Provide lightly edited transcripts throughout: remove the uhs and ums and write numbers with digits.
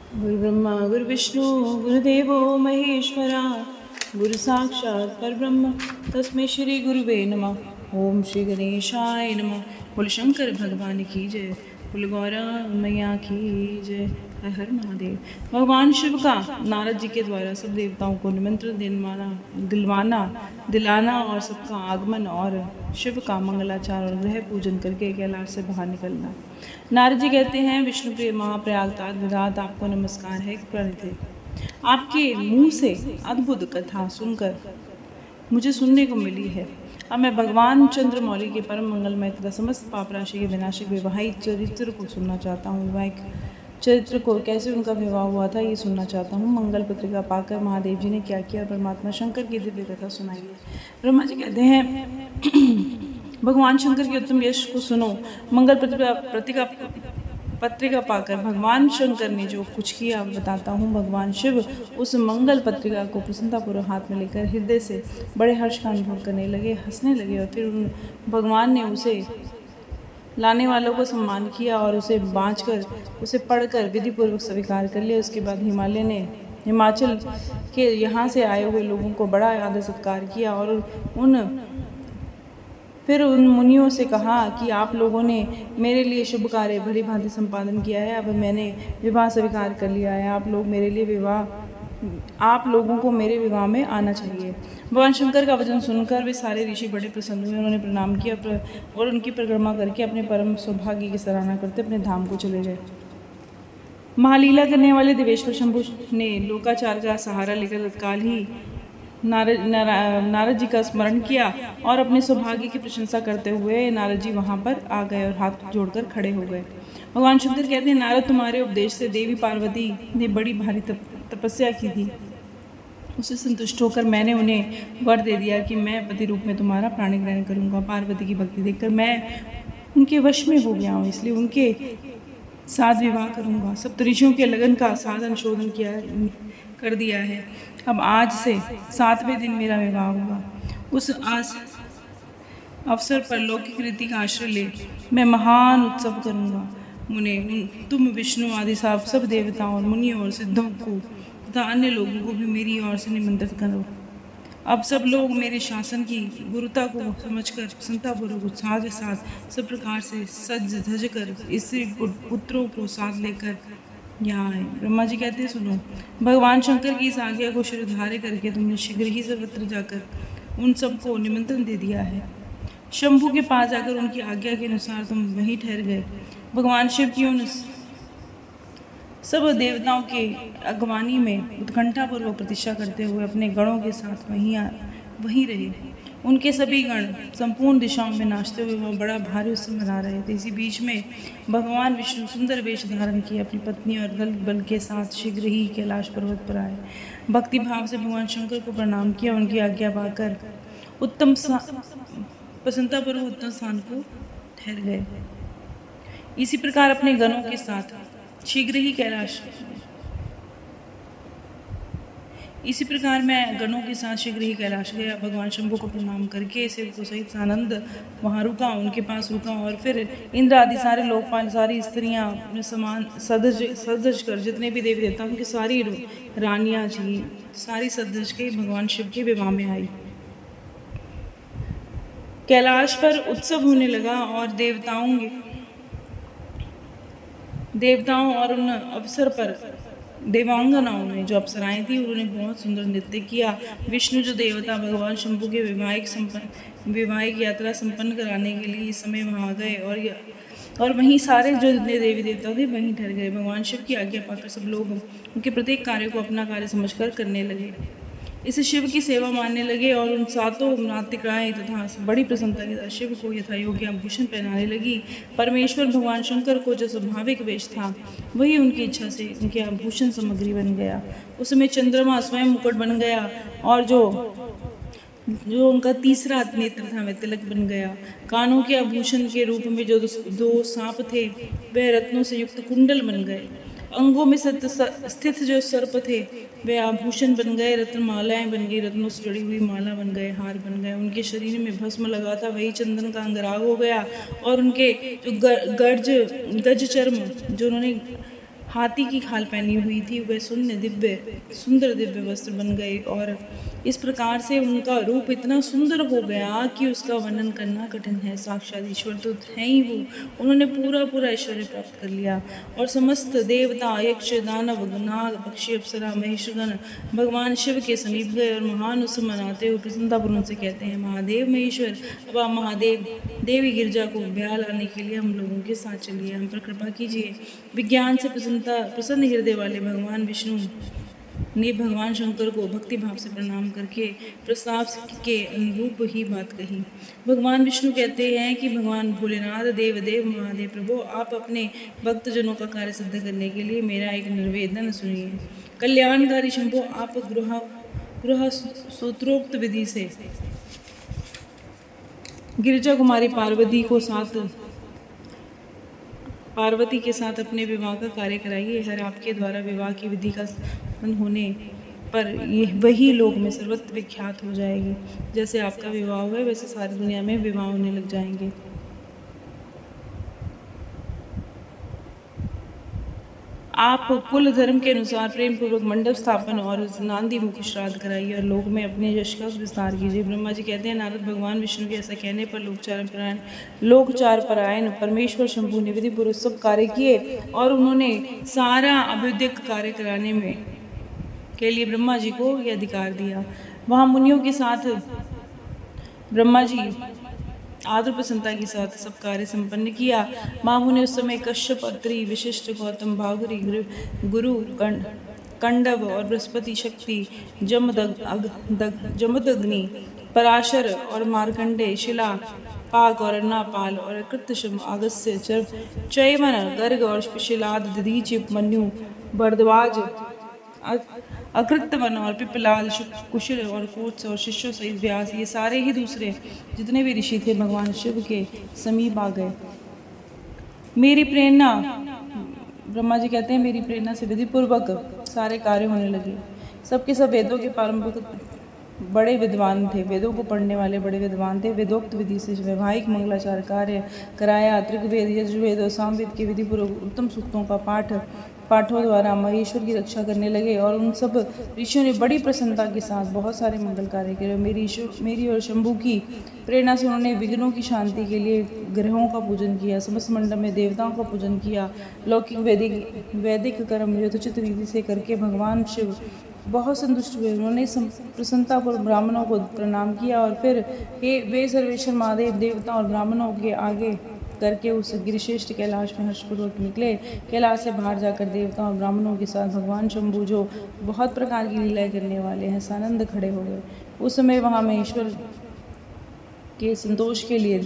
गुरुब्रह्मा गुरुविष्णु गुरुदेवो महेश्वरा गुरु साक्षात् परब्रह्म तस्मै श्री गुरुवे नमः। ओम श्री गणेशाय नमः। बोल शंकर भगवान की जय, बोल गौरा मैया की जय। हर हर महादेव। भगवान शिव का नारद जी के द्वारा सब देवताओं को निमंत्रण दिलाना और सबका आगमन और शिव का मंगलाचार और ग्रह पूजन करके कैलाश से बाहर निकलना। नारद जी कहते हैं, विष्णु प्रिय महाप्रयागताज विराट आपको नमस्कार है। प्रणित है। आपके मुंह से अद्भुत कथा सुनकर मुझे सुनने को मिली है। अब मैं भगवान चंद्रमौली के परम मंगलमय तथा समस्त पाप राशि के विनाशक वैवाहिक चरित्र को सुनना चाहता हूँ। वैवाहिक चरित्र को कैसे उनका विवाह हुआ था ये सुनना चाहता हूँ। मंगल पत्रिका पाकर महादेव जी ने क्या किया और परमात्मा शंकर की दिव्य कथा सुनाई है। ब्रह्मा जी कहते हैं, भगवान शंकर के उत्तम यश को सुनो। मंगल पत्रिका पाकर भगवान शंकर ने जो कुछ किया बताता हूँ। भगवान शिव उस मंगल पत्रिका को प्रसन्नतापूर्वक हाथ में लेकर हृदय से बड़े हर्ष का अनुभव करने लगे, हंसने लगे और फिर भगवान ने उसे लाने वालों को सम्मान किया और उसे बाँचकर उसे पढ़कर विधि पूर्वक स्वीकार कर लिया। उसके बाद हिमाचल के यहाँ से आए हुए लोगों को बड़ा आदर सत्कार किया और फिर उन मुनियों से कहा कि आप लोगों ने मेरे लिए शुभ कार्य भली भांति संपादन किया है। अब मैंने विवाह स्वीकार कर लिया है। आप लोगों को मेरे विवाह में आना चाहिए। भगवान शंकर का वचन सुनकर वे सारे ऋषि बड़े प्रसन्न हुए। उन्होंने प्रणाम किया और उनकी परिक्रमा करके अपने परम सौभाग्य की सराहना करते अपने धाम को चले गए। महालीला करने वाले देवेश्वर शंभु ने लोकाचार का सहारा लेकर तत्काल ही नारद जी का स्मरण किया और अपने सौभाग्य की प्रशंसा करते हुए नारद जी वहाँ पर आ गए और हाथ जोड़कर खड़े हो गए। भगवान शंकर कहते हैं, नारद तुम्हारे उपदेश से देवी पार्वती ने बड़ी भारी तपस्या की थी। उससे संतुष्ट होकर मैंने उन्हें वर दे दिया कि मैं पति रूप में तुम्हारा प्राणी ग्रहण करूँगा। पार्वती की भक्ति देखकर मैं उनके वश में हो गया हूँ, इसलिए उनके साथ विवाह करूँगा। सप्तऋषियों के लगन का साधन शोधन कर दिया है। अब आज से 7वें दिन मेरा विवाह होगा। उस अवसर पर लौकिक रीति का आश्रय ले मैं महान उत्सव करूँगा। मुने तुम विष्णु आदि सब देवताओं और मुनियों और सिद्धों को तथा अन्य लोगों को भी मेरी ओर से निमंत्रित करो। अब सब लोग मेरे शासन की गुरुता को समझकर प्रसन्नतापूर्वक उत्साह के साथ सब प्रकार से सज धज कर स्त्री पुत्रों को साथ लेकर यहाँ आए। ब्रह्मा जी कहते हैं, सुनो, भगवान शंकर की इस आज्ञा को शिरोधार्य करके तुमने शीघ्र ही सर्वत्र जाकर उन सबको निमंत्रण दे दिया है। शंभु के पास जाकर उनकी आज्ञा के अनुसार तुम वहीं ठहर गए। भगवान शिव की उन सब देवताओं के अगवानी में उत्कंठापूर्वक प्रतीक्षा करते हुए अपने गणों के साथ वहीं रहे। उनके सभी गण संपूर्ण दिशाओं में नाचते हुए वह बड़ा भारी उत्सव मना रहे थे। इसी बीच में भगवान विष्णु सुंदर वेश धारण किए अपनी पत्नी और दल बल के साथ शीघ्र ही कैलाश पर्वत पर आए। भक्ति भाव से भगवान शंकर को प्रणाम किया। उनकी आज्ञा पाकर प्रसन्नतापूर्वक उत्तम स्थान को ठहर गए। इसी प्रकार अपने गणों के साथ शीघ्र ही कैलाश गया। भगवान शंभु को प्रणाम करके शिव को सहित आनंद वहाँ रुका, उनके पास रुका और फिर इंद्र आदि सारे लोकपाल, सारी स्त्रियाँ अपने समान सदज कर, जितने भी देवी देवता उनकी सारी रानियाँ जी सारी सदज के भगवान शिव के विवाह में आई। कैलाश पर उत्सव होने लगा और देवताओं और उन अवसर पर देवांगनाओं ने जो अप्सराएं थी उन्होंने बहुत सुंदर नृत्य किया। विष्णु जो देवता भगवान शंभु के वैवाहिक यात्रा संपन्न कराने के लिए इस समय वहाँ आ गए और वहीं सारे जो जितने देवी देवता थे वहीं ठहर गए। भगवान शिव की आज्ञा पाकर सब लोग उनके प्रत्येक कार्य को अपना कार्य समझकर करने लगे। इसे शिव की सेवा मानने लगे और उन सातों नातिकाएं तथा बड़ी प्रसन्नता के साथ शिव को यथा योग्य आभूषण पहनाने लगी। परमेश्वर भगवान शंकर को जो स्वाभाविक वेश था वही उनकी इच्छा से उनके आभूषण सामग्री बन गया। उस समय चंद्रमा स्वयं मुकुट बन गया और जो उनका तीसरा नेत्र था वह तिलक बन गया। कानों के आभूषण के रूप में जो 2 सांप थे वह रत्नों से युक्त कुंडल बन गए। अंगों में स्थित जो सर्प थे वे आभूषण बन गए। रत्न मालाएं बन गई, रत्नों से जुड़ी हुई माला बन गए, हार बन गए। उनके शरीर में भस्म लगा था वही चंदन का अंगराग हो गया और उनके जो गज चर्म जो उन्होंने हाथी की खाल पहनी हुई थी, वह सुंदर दिव्य वस्त्र बन गए और इस प्रकार से उनका रूप इतना सुंदर हो गया कि उसका वर्णन करना कठिन है। साक्षात ईश्वर तो है ही वो। उन्होंने पूरा पूरा ऐश्वर्य प्राप्त कर लिया और समस्त देवता, यक्ष, दानव, नाग, पक्षी, अप्सरा, महेशगण भगवान शिव के समीप गए और महान उत्सव मनाते हुए प्रसन्नतापूर्वक से कहते हैं, महादेव महेश्वर, अब आप महादेव देवी गिरजा को ब्याह लाने के लिए हम लोगों के साथ चलिए, हम पर कृपा कीजिए। विज्ञान से प्रसन्न हृदय वाले भगवान विष्णु ने भगवान शंकर को भक्ति भाव से प्रणाम करके प्रस्ताव के अनुरूप ही बात कही। भगवान विष्णु कहते हैं कि भगवान भोलेनाथ, देव महादेव प्रभु, आप अपने भक्तजनों का कार्य सिद्ध करने के लिए मेरा एक निवेदन सुनिए। कल्याणकारी शंभो, आप गृह सूत्रोक्त विधि से गिरिजा कुमारी पार्वती के साथ अपने विवाह का कार्य कराइए। हर आपके द्वारा विवाह की विधि का संपन्न होने पर वही लोक में सर्वत्र विख्यात हो जाएगी। जैसे आपका विवाह हुआ वैसे सारी दुनिया में विवाह होने लग जाएंगे। आप कुल धर्म के अनुसार प्रेम पूर्वक मंडप स्थापन और नांदी मुख श्राद्ध कराइए और लोक में अपने यश का विस्तार कीजिए। ब्रह्मा जी कहते हैं, नारद भगवान विष्णु के ऐसा कहने पर लोकचार परायण परमेश्वर शंभु ने विधि पूर्वक सब कार्य किए और उन्होंने सारा अभ्युदय कार्य कराने में के लिए ब्रह्मा जी को यह अधिकार दिया। वहाँ मुनियों के साथ ब्रह्मा जी आदर प्रसन्नता के साथ सब कार्य संपन्न किया। मामू ने उस समय कश्यप, अत्रि, विशिष्ट, गौतम, भागुरी, गुरु, कंडव और बृहस्पति, शक्ति, जमदग्नि, पराशर और मार्कंडे, शिला, पाक और अन्नापाल और कृतशम, अगस्त्य, चयवन, गर्ग और शिलाद, दधीचि, मनु, भरद्वाज, अकृतवन और पिपलाद, कुशल और कोत्स और शिष्यों सहित व्यास, ये सारे ही दूसरे जितने भी ऋषि थे भगवान शिव के समीप आ गए। मेरी प्रेरणा, ब्रह्मा जी कहते हैं, मेरी प्रेरणा से विधि पूर्वक सारे कार्य होने लगे। सबके सब वेदों के पारंपरिक बड़े विद्वान थे, वेदों को पढ़ने वाले बड़े विद्वान थे। वेदोक्त विधि से वैवाहिक मंगलाचार कार्य कराया। ऋग्वेद, यजुर्वेद और सामवेद के विधि पूर्वक उत्तम सूक्तों का पाठों द्वारा महेश्वर की रक्षा करने लगे और उन सब ऋषियों ने बड़ी प्रसन्नता के साथ बहुत सारे मंगल कार्य किए। मेरी और शंभु की प्रेरणा से उन्होंने विघ्नों की शांति के लिए ग्रहों का पूजन किया, समस्त मंडप में देवताओं का पूजन किया। लौकिक वैदिक कर्म यथोचित रीति से करके भगवान शिव बहुत संतुष्ट हुए। उन्होंने प्रसन्नता पर ब्राह्मणों को प्रणाम किया और फिर वे सर्वेश्वर महादेव देवता और ब्राह्मणों के आगे करके उस गिरिश्रेष्ठ कैलाश में हर्षपूर्वक निकले। कैलाश से बाहर जाकर देवताओं और ब्राह्मणों के साथ भगवान शंभु, जो बहुत प्रकार की लीलाएं करने वाले हैं, सानंद खड़े हो गए। उस समय वहाँ महेश्वर के संतोष के लिए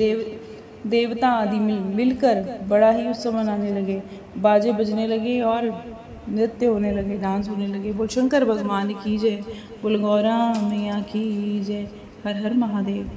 देवता आदि मिलकर बड़ा ही उत्सव मनाने लगे। बाजे बजने लगे और नृत्य होने लगे, डांस होने लगे। बोल शंकर भगवान की जय, बोल गौरा मैया की जय। हर हर महादेव।